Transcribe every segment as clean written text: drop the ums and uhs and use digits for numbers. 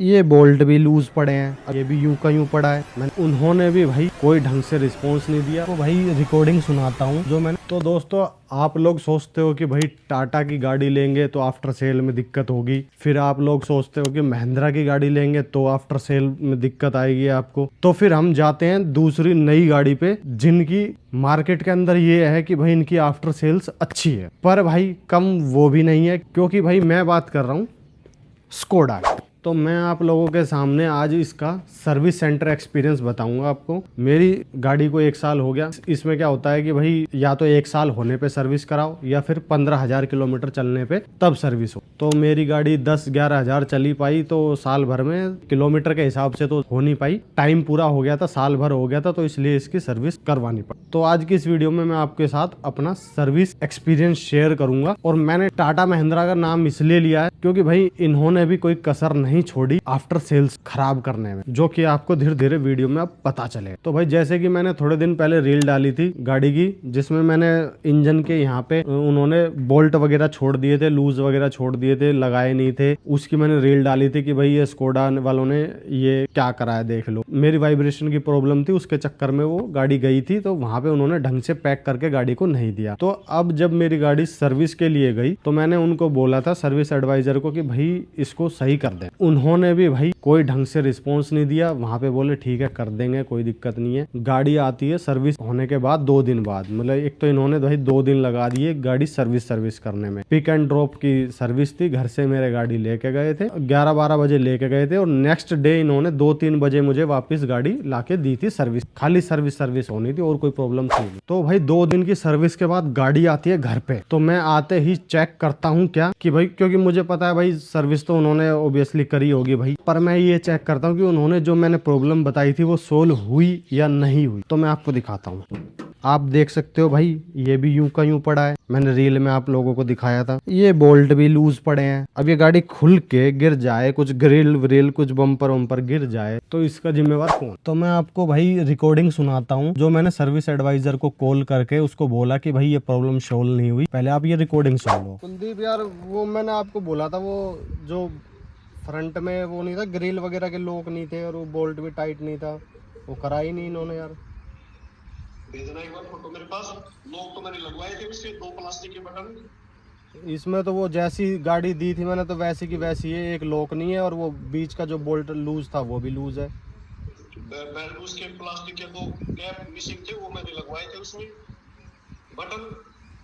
ये बोल्ट भी लूज पड़े हैं, अब ये भी यूं का यूं पड़ा है। उन्होंने भी भाई कोई ढंग से रिस्पॉन्स नहीं दिया। तो भाई रिकॉर्डिंग सुनाता हूँ जो मैंने। तो दोस्तों, आप लोग सोचते हो कि भाई टाटा की गाड़ी लेंगे तो आफ्टर सेल में दिक्कत होगी, फिर आप लोग सोचते हो कि महिंद्रा की गाड़ी लेंगे तो आफ्टर सेल में दिक्कत आएगी आपको। तो फिर हम जाते हैं दूसरी नई गाड़ी पे जिनकी मार्केट के अंदर ये है कि भाई इनकी आफ्टर सेल्स अच्छी है, पर भाई कम वो भी नहीं है, क्योंकि भाई मैं बात कर रहा हूँ स्कोडा। तो मैं आप लोगों के सामने आज इसका सर्विस सेंटर एक्सपीरियंस बताऊंगा आपको। मेरी गाड़ी को 1 साल हो गया। इसमें क्या होता है कि भाई या तो 1 साल होने पे सर्विस कराओ या फिर 15,000 किलोमीटर चलने पे तब सर्विस हो। तो मेरी गाड़ी 10-11 हज़ार चली पाई, तो साल भर में किलोमीटर के हिसाब से तो हो नहीं पाई। टाइम पूरा हो गया था, साल भर हो गया था, तो इसलिए इसकी सर्विस करवानी पड़ी। तो आज की इस वीडियो में मैं आपके साथ अपना सर्विस एक्सपीरियंस शेयर करूंगा। और मैंने टाटा महिंद्रा का नाम इसलिए लिया है क्योंकि भाई इन्होंने भी कोई कसर नहीं छोड़ी आफ्टर सेल्स खराब करने में, जो कि आपको धीरे धीरे वीडियो में अब पता चले। तो भाई जैसे कि मैंने थोड़े दिन पहले रील डाली थी गाड़ी की, जिसमें मैंने इंजन के यहाँ पे उन्होंने बोल्ट वगैरह छोड़ दिए थे, लूज वगैरह छोड़ दिए थे, लगाए नहीं थे। उसकी मैंने रील डाली थी कि भाई ये स्कोडा वालों ने ये क्या करा है, देख लो। मेरी वाइब्रेशन की प्रॉब्लम थी, उसके चक्कर में वो गाड़ी गई थी, तो वहां पे उन्होंने ढंग से पैक करके गाड़ी को नहीं दिया। तो अब जब मेरी गाड़ी सर्विस के लिए गई तो मैंने उनको बोला था, सर्विस एडवाइजर को, कि भाई इसको सही कर दें। उन्होंने भी भाई कोई ढंग से रिस्पॉन्स नहीं दिया। वहां पे बोले ठीक है कर देंगे, कोई दिक्कत नहीं है। गाड़ी आती है सर्विस होने के बाद 2 दिन बाद, मतलब एक तो इन्होंने भाई 2 दिन लगा दिए गाड़ी सर्विस करने में। पिक एंड ड्रॉप की सर्विस थी, घर से मेरे गाड़ी लेके गए थे, 11-12 बजे लेके गए थे, और नेक्स्ट डे इन्होंने 2-3 बजे मुझे वापस गाड़ी लाके दी थी सर्विस। खाली सर्विस होनी थी और कोई प्रॉब्लम थी नहीं। तो भाई 2 दिन की सर्विस के बाद गाड़ी आती है घर पे, तो मैं आते ही चेक करता हूँ क्या कि भाई, क्योंकि मुझे पता है भाई सर्विस तो उन्होंने ऑब्वियसली करी होगी भाई, पर मैं ये चेक करता हूँ कि उन्होंने जो मैंने प्रॉब्लम बताई थी वो सोल्व हुई या नहीं हुई। तो मैं आपको दिखाता हूँ। आप देख सकते हो भाई ये भी यूं का यूं पड़ा है, मैंने रील में आप लोगों को दिखाया था। ये बोल्ट भी लूज पड़े हैं। अब ये गाड़ी खुल के गिर जाए, कुछ ग्रिल व्रिल कुछ बम्पर वम्पर गिर जाए, तो इसका जिम्मेवार कौन? तो मैं आपको भाई रिकॉर्डिंग सुनाता हूँ जो मैंने सर्विस एडवाइजर को कॉल करके उसको बोला कि भाई ये प्रॉब्लम सोल्व नहीं हुई। पहले आप ये रिकॉर्डिंग सुन लो। कुलदीप यार, वो मैंने आपको बोला था, वो जो फ्रंट में वो नहीं था, ग्रिल वगैरह के लॉक नहीं थे और वो बोल्ट भी टाइट नहीं था, वो करा ही नहीं इन्होंने यार। भेजना एक बार फोटो मेरे पास। लॉक तो मैंने लगवाए थे उसके 2 प्लास्टिक के बटन। इसमें तो वो जैसी गाड़ी दी थी मैंने तो वैसी की वैसी है, एक लॉक नहीं है, और वो बीच का जो बोल्ट लूज था वो भी लूज है। बेल्ट उसके प्लास्टिक के 2 कैप मिसिंग थे, वो मैंने लगवाए थे उसमें बटन।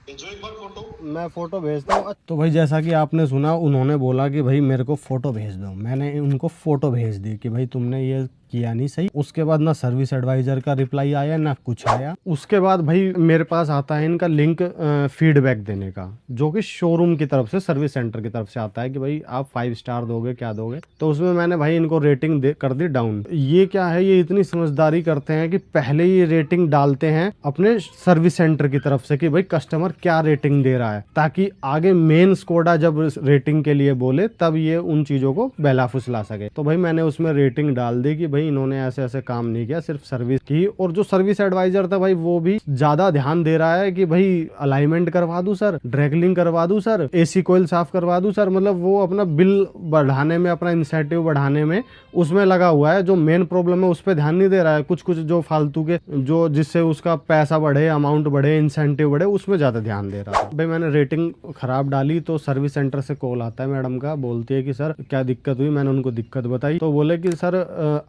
भेजो एक बार फोटो। मैं फोटो भेजता हूँ। तो भाई जैसा कि आपने सुना, उन्होंने बोला कि भाई मेरे को फोटो भेज दो। मैंने उनको फोटो भेज दी कि भाई तुमने ये किया नहीं सही। उसके बाद ना सर्विस एडवाइजर का रिप्लाई आया ना कुछ आया। उसके बाद भाई मेरे पास आता है इनका लिंक फीडबैक देने का, जो कि शोरूम की तरफ से, सर्विस सेंटर की तरफ से आता है कि भाई आप 5 स्टार दोगे, क्या दोगे। तो उसमें मैंने भाई इनको रेटिंग कर दी डाउन। ये क्या है, ये इतनी समझदारी करते हैं कि पहले ये रेटिंग डालते हैं अपने सर्विस सेंटर की तरफ से कि भाई कस्टमर क्या रेटिंग दे रहा है, ताकि आगे मेन स्कोडा जब रेटिंग के लिए बोले तब ये उन चीजों को बहला फुसला सके। तो भाई मैंने उसमें रेटिंग डाल दी कि भाई इन्होंने ऐसे ऐसे काम नहीं किया, सिर्फ सर्विस की। और जो सर्विस एडवाइजर था भाई वो भी ज्यादा ध्यान दे रहा है कि भाई अलाइनमेंट करवा दूं सर, ड्रैगलिंग करवा दूं सर, एसी कोयल साफ करवा दूं सर, मतलब वो अपना बिल बढ़ाने में, अपना इंसेंटिव बढ़ाने में उसमें लगा हुआ है। जो मेन प्रॉब्लम है उस पर ध्यान नहीं दे रहा है। कुछ कुछ जो फालतू के, जो जिससे उसका पैसा बढ़े, अमाउंट बढ़े, इंसेंटिव बढ़े, उसमें ज्यादा ध्यान दे रहा है। भाई मैंने रेटिंग खराब डाली तो सर्विस सेंटर से कॉल आता है मैडम का, बोलती है कि सर क्या दिक्कत हुई। मैंने उनको दिक्कत बताई तो बोले कि सर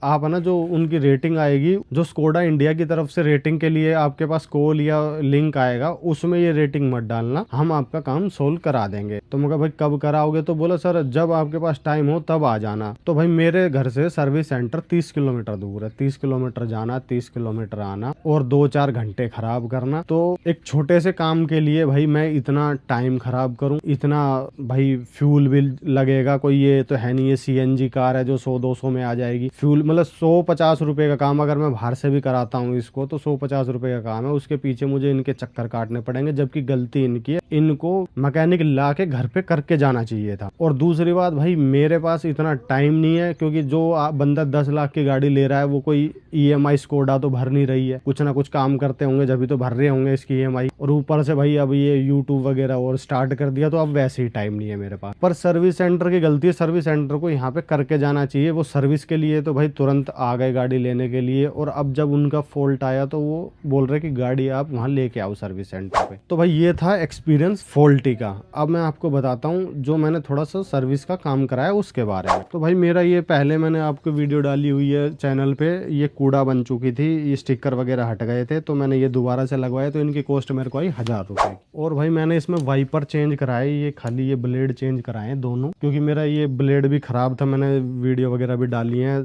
आप ना, जो उनकी रेटिंग आएगी, जो स्कोडा इंडिया की तरफ से रेटिंग के लिए आपके पास कॉल या लिंक आएगा, उसमें ये रेटिंग मत डालना, हम आपका काम सोल्व करा देंगे। तो मैं कहा भाई कब कराओगे? तो बोला सर जब आपके पास टाइम हो तब आ जाना। तो भाई मेरे घर से सर्विस सेंटर 30 किलोमीटर दूर है। 30 किलोमीटर जाना, 30 किलोमीटर आना, और 2-4 घंटे खराब करना। तो एक छोटे से काम के लिए भाई मैं इतना टाइम खराब करूं, इतना भाई फ्यूल बिल लगेगा। कोई ये तो है नहीं, ये सीएनजी कार है जो 100-200 में आ जाएगी। फ्यूल मतलब 150 रुपए का काम अगर मैं बाहर से भी कराता हूँ इसको, तो 150 रुपए का काम है। उसके पीछे मुझे इनके चक्कर काटने पड़ेंगे, जबकि गलती इनकी है। इनको मैकेनिक ला के घर पे करके जाना चाहिए था। और दूसरी बात भाई, मेरे पास इतना टाइम नहीं है, क्योंकि जो बंदा 10 लाख की गाड़ी ले रहा है वो कोई ईएमआई स्कोडा तो भर नहीं रही है। कुछ ना कुछ काम करते होंगे जब भी तो भर रहे होंगे इसकी ईएमआई। और ऊपर से भाई भाई अब ये यूट्यूब वगैरह और स्टार्ट कर दिया तो अब वैसे ही टाइम नहीं है मेरे पास। पर सर्विस सेंटर की गलती है, सर्विस सेंटर को यहाँ पे करके जाना चाहिए। वो सर्विस के लिए तो भाई तुरंत आ गए गाड़ी लेने के लिए, और अब जब उनका फॉल्ट आया तो वो बोल रहे कि गाड़ी आप वहाँ लेके आओ सर्विस सेंटर पे। तो भाई ये था एक्सपीरियंस फॉल्टी का। अब मैं आपको बताता हूँ जो मैंने थोड़ा सा सर्विस का काम कराया उसके बारे में। तो भाई मेरा ये पहले मैंने आपको वीडियो डाली हुई है चैनल पे, ये कूड़ा बन चुकी थी, ये स्टिकर वगैरह हट गए थे, तो मैंने ये दोबारा से लगवाया, तो इनकी कॉस्ट मेरे को आई 1000 रुपए। और भाई मैंने इसमें वाइपर चेंज कराए, ये खाली ये ब्लेड चेंज कराए दोनों, क्योंकि मेरा ये ब्लेड भी खराब था। मैंने वीडियो वगैरह भी डाली है,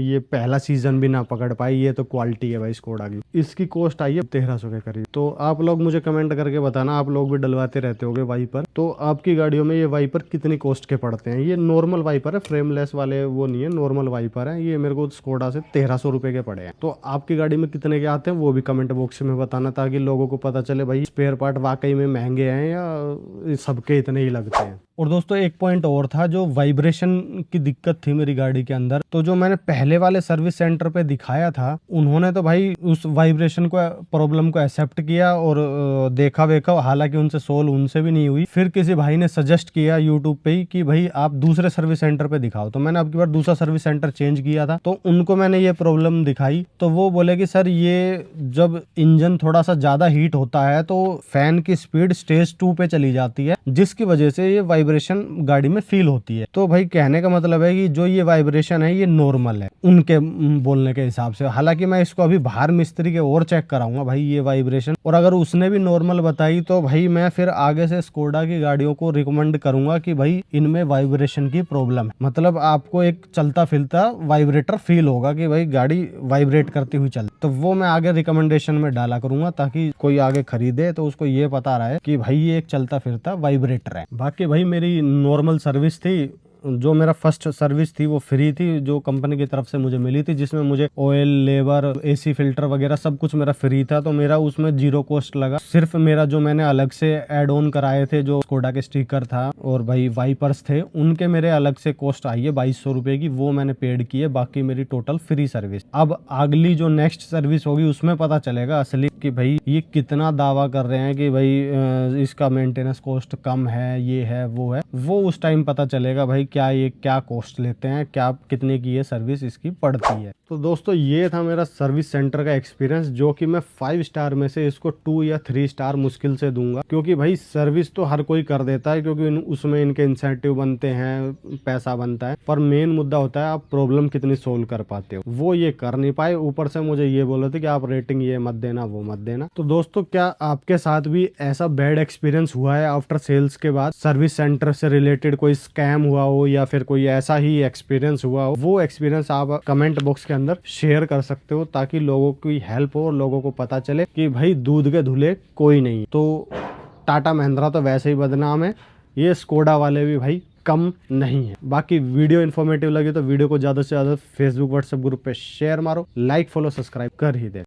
ये पहला सीजन भी ना पकड़ पाई। ये तो क्वालिटी है भाई स्कोडा की। इसकी कॉस्ट आई है 1300 के करीब। तो आप लोग मुझे कमेंट करके बताना, आप लोग भी डलवाते रहते होगे वाइपर, तो आपकी गाड़ियों में ये वाइपर कितनी कॉस्ट के पड़ते हैं। ये नॉर्मल वाइपर है, फ्रेमलेस वाले वो नहीं है, नॉर्मल वाइपर है। ये मेरे को स्कोडा से 1300 रुपए के पड़े हैं। तो आपकी गाड़ी में कितने के आते हैं वो भी कमेंट बॉक्स में बताना, ताकि लोगों को पता चले भाई स्पेयर पार्ट वाकई में महंगे हैं या सबके इतने ही लगते हैं। और दोस्तों एक पॉइंट और था, जो वाइब्रेशन की दिक्कत थी मेरी गाड़ी के अंदर, तो जो मैंने पहले वाले सर्विस सेंटर पे दिखाया था उन्होंने तो भाई उस वाइब्रेशन को प्रॉब्लम को एक्सेप्ट किया और देखा वेखा, हालांकि उनसे सोल्व उनसे भी नहीं हुई। फिर किसी भाई ने सजेस्ट किया यूट्यूब पे ही कि भाई आप दूसरे सर्विस सेंटर पे दिखाओ, तो मैंने अब की बार दूसरा सर्विस सेंटर चेंज किया था, तो उनको मैंने ये प्रॉब्लम दिखाई, तो वो बोले कि सर ये जब इंजन थोड़ा सा ज्यादा हीट होता है तो फैन की स्पीड स्टेज 2 पे चली जाती है, जिसकी वजह से ये वाइब्रेशन गाड़ी में फील होती है। तो भाई कहने का मतलब है कि जो ये वाइब्रेशन है ये नॉर्मल है उनके बोलने के हिसाब से। हालांकि मैं इसको अभी बाहर मिस्त्री के और चेक कराऊंगा भाई ये वाइब्रेशन, और अगर उसने भी नॉर्मल बताई तो भाई मैं फिर आगे से स्कोडा की गाड़ियों को रिकमेंड करूंगा कि भाई इनमें वाइब्रेशन की प्रॉब्लम है, मतलब आपको एक चलता फिरता वाइब्रेटर फील होगा कि भाई गाड़ी वाइब्रेट करती हुई चल, तो वो मैं आगे रिकमेंडेशन में डाला करूंगा, ताकि कोई आगे खरीदे तो उसको ये पता रहे कि भाई ये एक चलता फिरता वाइब्रेटर है। बाकी भाई मेरी नॉर्मल सर्विस थी, जो मेरा फर्स्ट सर्विस थी वो फ्री थी, जो कंपनी की तरफ से मुझे मिली थी, जिसमें मुझे ऑयल, लेबर, एसी फिल्टर वगैरह सब कुछ मेरा फ्री था, तो मेरा उसमें 0 कॉस्ट लगा। सिर्फ मेरा जो मैंने अलग से एड ऑन कराए थे, जो स्कोडा के स्टिकर था और भाई वाइपर्स थे, उनके मेरे अलग से कॉस्ट आई है 2200 रुपए की, वो मैंने पेड की है। बाकी मेरी टोटल फ्री सर्विस। अब अगली जो नेक्स्ट सर्विस होगी उसमें पता चलेगा असली कि भाई ये कितना दावा कर रहे हैं कि भाई इसका मेंटेनेंस कॉस्ट कम है, ये है वो है, वो उस टाइम पता चलेगा भाई क्या कॉस्ट लेते हैं, क्या कितने की ये सर्विस इसकी पड़ती है। तो दोस्तों ये था मेरा सर्विस सेंटर का एक्सपीरियंस, जो कि मैं 5 स्टार में से इसको 2 या 3 स्टार मुश्किल से दूंगा, क्योंकि भाई सर्विस तो हर कोई कर देता है, क्योंकि उसमें इनके इंसेंटिव बनते हैं, पैसा बनता है, पर मेन मुद्दा होता है आप प्रॉब्लम कितनी सोल्व कर पाते हो, वो ये कर नहीं पाए। ऊपर से मुझे ये बोले थे कि आप रेटिंग ये मत देना वो मत देना। तो दोस्तों क्या आपके साथ भी ऐसा बैड एक्सपीरियंस हुआ है आफ्टर सेल्स के बाद, सर्विस सेंटर से रिलेटेड कोई स्कैम हुआ हो या फिर कोई ऐसा ही एक्सपीरियंस हुआ हो? वो एक्सपीरियंस आप कमेंट बॉक्स के अंदर शेयर कर सकते हो, ताकि लोगों की हेल्प हो और लोगों को पता चले कि भाई दूध के धुले कोई नहीं। तो टाटा महिंद्रा तो वैसे ही बदनाम है, ये स्कोडा वाले भी भाई कम नहीं है। बाकी वीडियो इन्फॉर्मेटिव लगे तो वीडियो को ज़्यादा से ज़्यादा फेसबुक व्हाट्सएप ग्रुप पे शेयर मारो, लाइक फॉलो सब्सक्राइब कर ही दे।